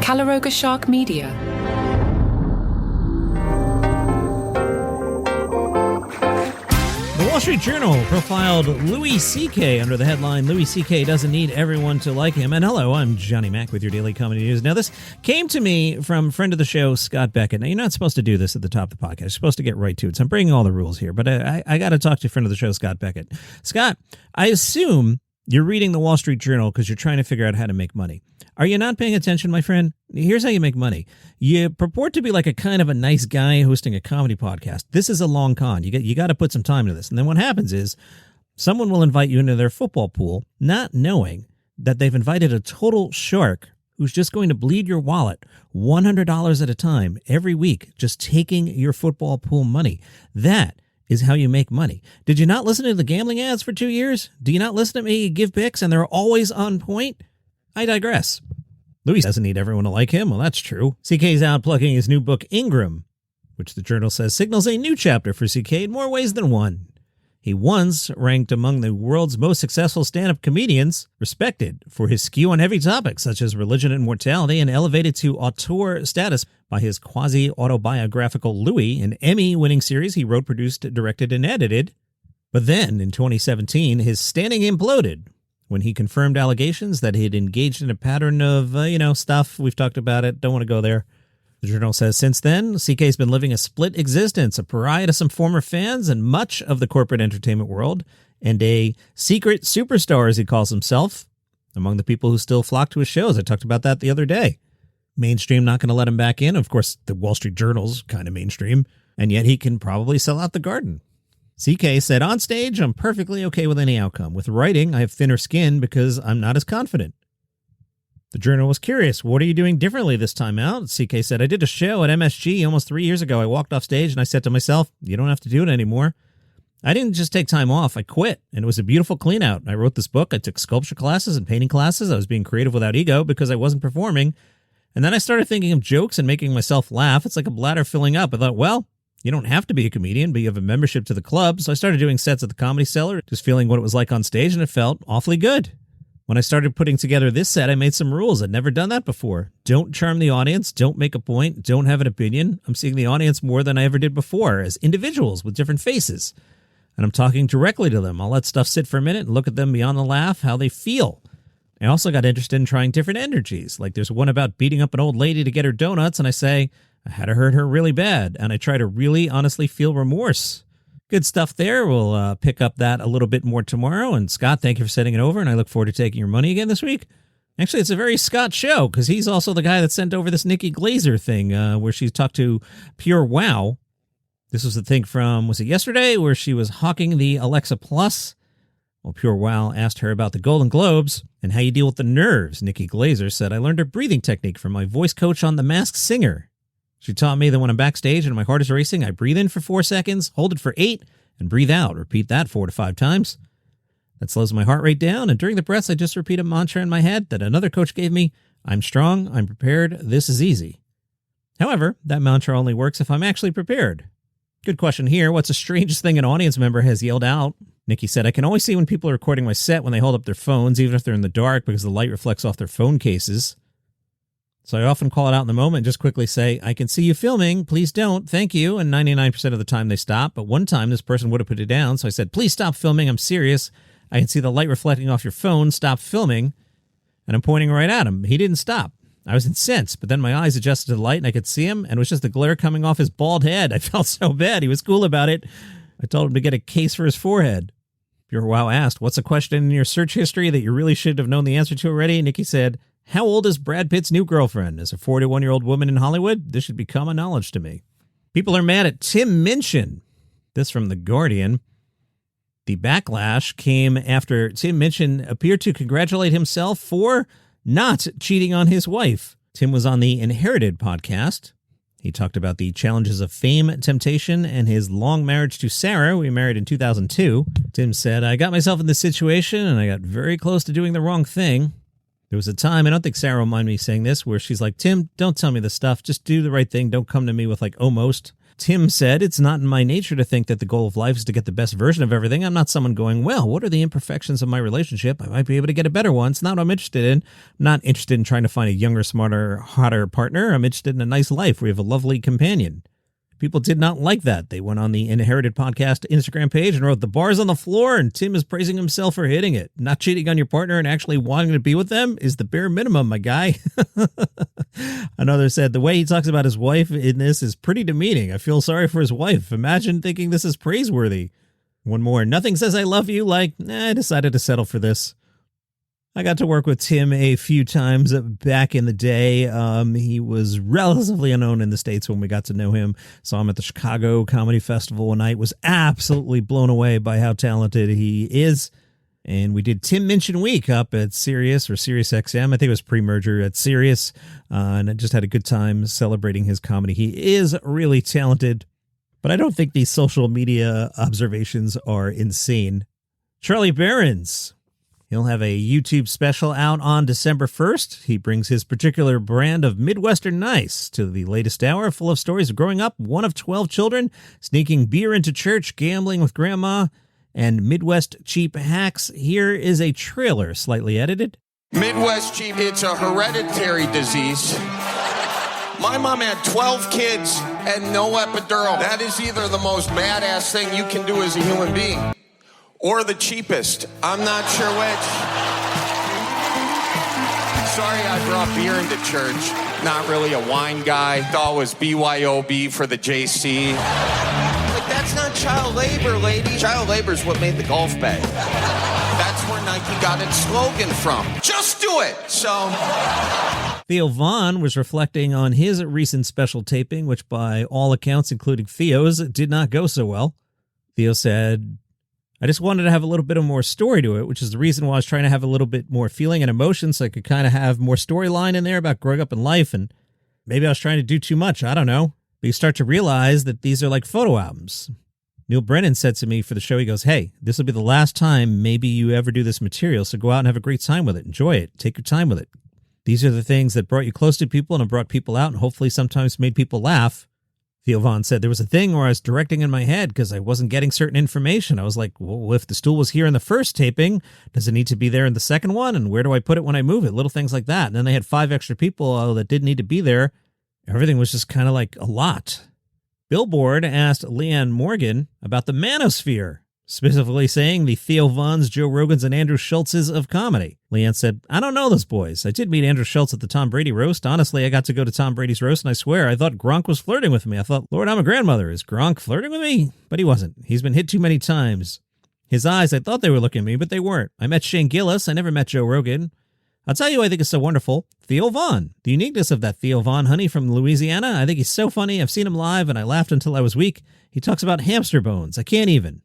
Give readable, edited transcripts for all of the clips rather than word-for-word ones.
Calaroga Shark Media. The Wall Street Journal profiled Louis C.K. under the headline, Louis C.K. doesn't need everyone to like him. And hello, I'm Johnny Mac with your Daily Comedy News. Now, this came to me from friend of the show, Scott Beckett. Now, you're not supposed to do this at the top of the podcast. You're supposed to get right to it. So I'm breaking all the rules here. But I got to talk to friend of the show, Scott Beckett. Scott, I assume you're reading the Wall Street Journal because you're trying to figure out how to make money. Are you not paying attention, my friend? Here's how you make money. You purport to be like a kind of a nice guy hosting a comedy podcast. This is a long con. You got to put some time into this. And then what happens is someone will invite you into their football pool, not knowing that they've invited a total shark who's just going to bleed your wallet $100 at a time every week, just taking your football pool money. That is how you make money. Did you not listen to the gambling ads for 2 years? Do you not listen to me give picks and they're always on point? I digress. Louis doesn't need everyone to like him. Well, that's true. CK's out plugging his new book, Ingram, which the Journal says signals a new chapter for CK in more ways than one. He once ranked among the world's most successful stand-up comedians, respected for his skew on heavy topics such as religion and mortality, and elevated to auteur status by his quasi-autobiographical Louis, an Emmy-winning series he wrote, produced, directed, and edited. But then, in 2017, his standing imploded when he confirmed allegations that he had engaged in a pattern of, stuff. We've talked about it. Don't want to go there. The Journal says since then, CK's been living a split existence, a pariah to some former fans and much of the corporate entertainment world, and a secret superstar, as he calls himself, among the people who still flock to his shows. I talked about that the other day. Mainstream not going to let him back in. Of course, the Wall Street Journal's kind of mainstream, and yet he can probably sell out the Garden. CK said, on stage, I'm perfectly okay with any outcome. With writing, I have thinner skin because I'm not as confident. The Journal was curious. What are you doing differently this time out? CK said, I did a show at MSG almost 3 years ago. I walked off stage and I said to myself, you don't have to do it anymore. I didn't just take time off. I quit, and it was a beautiful clean out. I wrote this book. I took sculpture classes and painting classes. I was being creative without ego because I wasn't performing. And then I started thinking of jokes and making myself laugh. It's like a bladder filling up. I thought, well, you don't have to be a comedian, but you have a membership to the club. So I started doing sets at the Comedy Cellar, just feeling what it was like on stage, and it felt awfully good. When I started putting together this set, I made some rules. I'd never done that before. Don't charm the audience. Don't make a point. Don't have an opinion. I'm seeing the audience more than I ever did before as individuals with different faces. And I'm talking directly to them. I'll let stuff sit for a minute and look at them beyond the laugh, how they feel. I also got interested in trying different energies. Like there's one about beating up an old lady to get her donuts, and I say, I had to hurt her really bad, and I try to really honestly feel remorse. Good stuff there. We'll pick up that a little bit more tomorrow. And Scott, thank you for sending it over, and I look forward to taking your money again this week. Actually, it's a very Scott show, because he's also the guy that sent over this Nikki Glaser thing where she talked to Pure Wow. This was the thing from, was it yesterday, where she was hawking the Alexa Plus? Well, Pure Wow asked her about the Golden Globes and how you deal with the nerves. Nikki Glaser said, I learned a breathing technique from my voice coach on The Masked Singer. She taught me that when I'm backstage and my heart is racing, I breathe in for 4 seconds, hold it for 8, and breathe out. Repeat that 4 to 5 times. That slows my heart rate down, and during the breaths, I just repeat a mantra in my head that another coach gave me. I'm strong, I'm prepared, this is easy. However, that mantra only works if I'm actually prepared. Good question here. What's the strangest thing an audience member has yelled out? Nikki said, I can always see when people are recording my set when they hold up their phones, even if they're in the dark, because the light reflects off their phone cases. So I often call it out in the moment and just quickly say, I can see you filming. Please don't. Thank you. And 99% of the time they stop. But one time this person would have put it down. So I said, please stop filming. I'm serious. I can see the light reflecting off your phone. Stop filming. And I'm pointing right at him. He didn't stop. I was incensed, but then my eyes adjusted to the light and I could see him. And it was just the glare coming off his bald head. I felt so bad. He was cool about it. I told him to get a case for his forehead. Pure Wow asked, what's a question in your search history that you really should have known the answer to already? Nikki said, how old is Brad Pitt's new girlfriend? As a 41-year-old woman in Hollywood, this should be common knowledge to me. People are mad at Tim Minchin. This from The Guardian. The backlash came after Tim Minchin appeared to congratulate himself for not cheating on his wife. Tim was on the Inherited podcast. He talked about the challenges of fame, temptation, and his long marriage to Sarah. We married in 2002. Tim said, I got myself in this situation, and I got very close to doing the wrong thing. There was a time, I don't think Sarah will mind me saying this, where she's like, Tim, don't tell me this stuff. Just do the right thing. Don't come to me with like almost. Tim said, it's not in my nature to think that the goal of life is to get the best version of everything. I'm not someone going, well, what are the imperfections of my relationship? I might be able to get a better one. It's not what I'm interested in. I'm not interested in trying to find a younger, smarter, hotter partner. I'm interested in a nice life where we have a lovely companion. People did not like that. They went on the Inherited Podcast Instagram page and wrote, the bar's on the floor and Tim is praising himself for hitting it. Not cheating on your partner and actually wanting to be with them is the bare minimum, my guy. Another said, the way he talks about his wife in this is pretty demeaning. I feel sorry for his wife. Imagine thinking this is praiseworthy. One more, nothing says I love you like, I decided to settle for this. I got to work with Tim a few times back in the day. He was relatively unknown in the States when we got to know him. Saw him at the Chicago Comedy Festival one night. Was absolutely blown away by how talented he is. And we did Tim Minchin Week up at Sirius or Sirius XM. I think it was pre-merger at Sirius. And I just had a good time celebrating his comedy. He is really talented, but I don't think these social media observations are insane. Charlie Berens. He'll have a YouTube special out on December 1st. He brings his particular brand of Midwestern nice to the latest hour, full of stories of growing up, one of 12 children, sneaking beer into church, gambling with grandma, and Midwest cheap hacks. Here is a trailer, slightly edited. Midwest cheap, it's a hereditary disease. My mom had 12 kids and no epidural. That is either the most badass thing you can do as a human being or the cheapest. I'm not sure which. Sorry I brought beer into church. Not really a wine guy. Thought it was BYOB for the JC. Like, that's not child labor, lady. Child labor is what made the golf bag. That's where Nike got its slogan from. Just do it. So Theo Von was reflecting on his recent special taping, which by all accounts, including Theo's, did not go so well. Theo said, I just wanted to have a little bit of more story to it, which is the reason why I was trying to have a little bit more feeling and emotion so I could kind of have more storyline in there about growing up in life. And maybe I was trying to do too much. I don't know. But you start to realize that these are like photo albums. Neil Brennan said to me for the show, he goes, hey, this will be the last time maybe you ever do this material. So go out and have a great time with it. Enjoy it. Take your time with it. These are the things that brought you close to people and have brought people out and hopefully sometimes made people laugh. Theo Von said, there was a thing where I was directing in my head because I wasn't getting certain information. I was like, well, if the stool was here in the first taping, does it need to be there in the second one? And where do I put it when I move it? Little things like that. And then they had 5 extra people that didn't need to be there. Everything was just kind of like a lot. Billboard asked Leanne Morgan about the manosphere, specifically saying the Theo Vons, Joe Rogans, and Andrew Schultzes of comedy. Leanne said, I don't know those boys. I did meet Andrew Schultz at the Tom Brady roast. Honestly, I got to go to Tom Brady's roast, and I swear, I thought Gronk was flirting with me. I thought, Lord, I'm a grandmother. Is Gronk flirting with me? But he wasn't. He's been hit too many times. His eyes, I thought they were looking at me, but they weren't. I met Shane Gillis. I never met Joe Rogan. I'll tell you who I think is so wonderful. Theo Von. The uniqueness of that Theo Von honey from Louisiana. I think he's so funny. I've seen him live, and I laughed until I was weak. He talks about hamster bones. I can't even.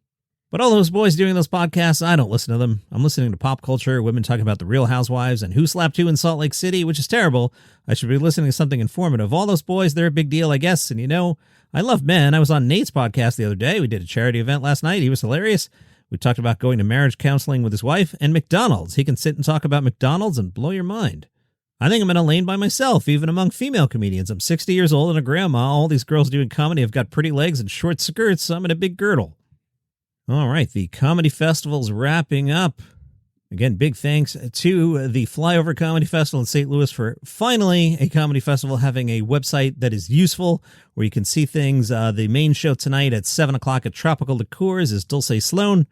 But all those boys doing those podcasts, I don't listen to them. I'm listening to pop culture, women talking about the Real Housewives and who slapped who in Salt Lake City, which is terrible. I should be listening to something informative. All those boys, they're a big deal, I guess. And you know, I love men. I was on Nate's podcast the other day. We did a charity event last night. He was hilarious. We talked about going to marriage counseling with his wife and McDonald's. He can sit and talk about McDonald's and blow your mind. I think I'm in a lane by myself, even among female comedians. I'm 60 years old and a grandma. All these girls doing comedy have got pretty legs and short skirts, so I'm in a big girdle. All right, the comedy festival's wrapping up. Again, big thanks to the Flyover Comedy Festival in St. Louis for finally a comedy festival having a website that is useful, where you can see things. The main show tonight at 7 o'clock at Tropical Liqueurs is Dulce Sloan.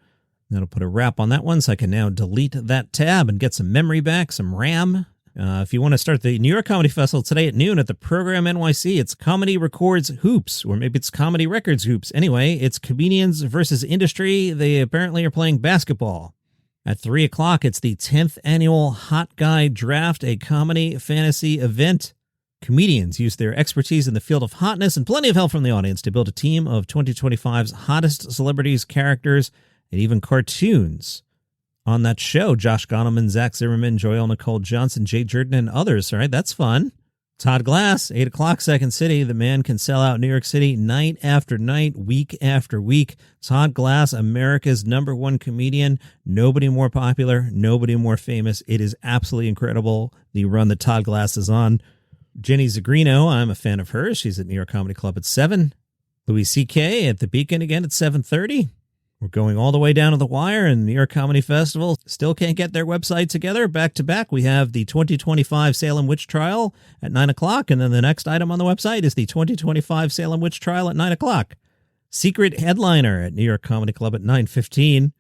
That'll put a wrap on that one, so I can now delete that tab and get some memory back, some RAM. If you want to start the New York Comedy Festival today at noon at the Program NYC, it's Comedy Records Hoops, or maybe it's Comedy Records Hoops. Anyway, it's comedians versus industry. They apparently are playing basketball. At 3 o'clock, it's the 10th annual Hot Guy Draft, a comedy fantasy event. Comedians use their expertise in the field of hotness and plenty of help from the audience to build a team of 2025's hottest celebrities, characters, and even cartoons. On that show, Josh Gondelman, Zach Zimmerman, Joelle Nicole Johnson, Jay Jordan, and others. All right, that's fun. Todd Glass, 8 o'clock, Second City. The man can sell out New York City night after night, week after week. Todd Glass, America's #1 comedian. Nobody more popular, nobody more famous. It is absolutely incredible, the run that Todd Glass is on. Jenny Zagrino, I'm a fan of hers. She's at New York Comedy Club at 7. Louis C.K. at the Beacon again at 7:30. We're going all the way down to the wire, and New York Comedy Festival still can't get their website together. Back to back, we have the 2025 Salem Witch Trial at 9 o'clock, and then the next item on the website is the 2025 Salem Witch Trial at 9 o'clock. Secret headliner at New York Comedy Club at 9:15.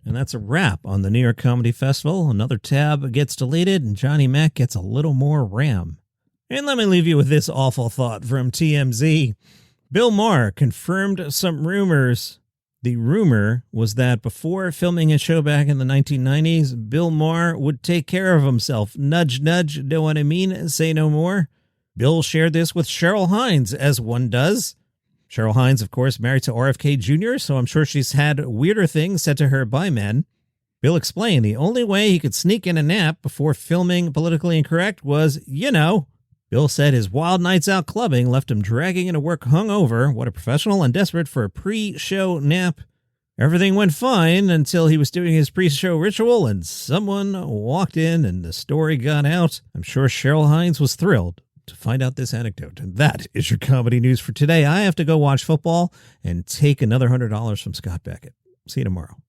And that's a wrap on the New York Comedy Festival. Another tab gets deleted, and Johnny Mac gets a little more RAM. And let me leave you with this awful thought from TMZ. Bill Maher confirmed some rumors. The rumor was that before filming his show back in the 1990s, Bill Maher would take care of himself. Nudge, nudge, know what I mean? Say no more. Bill shared this with Cheryl Hines, as one does. Cheryl Hines, of course, married to RFK Jr., so I'm sure she's had weirder things said to her by men. Bill explained the only way he could sneak in a nap before filming Politically Incorrect was, Bill said his wild nights out clubbing left him dragging into work hungover. What a professional, and desperate for a pre-show nap. Everything went fine until he was doing his pre-show ritual and someone walked in and the story got out. I'm sure Cheryl Hines was thrilled to find out this anecdote. And that is your comedy news for today. I have to go watch football and take another $100 from Scott Beckett. See you tomorrow.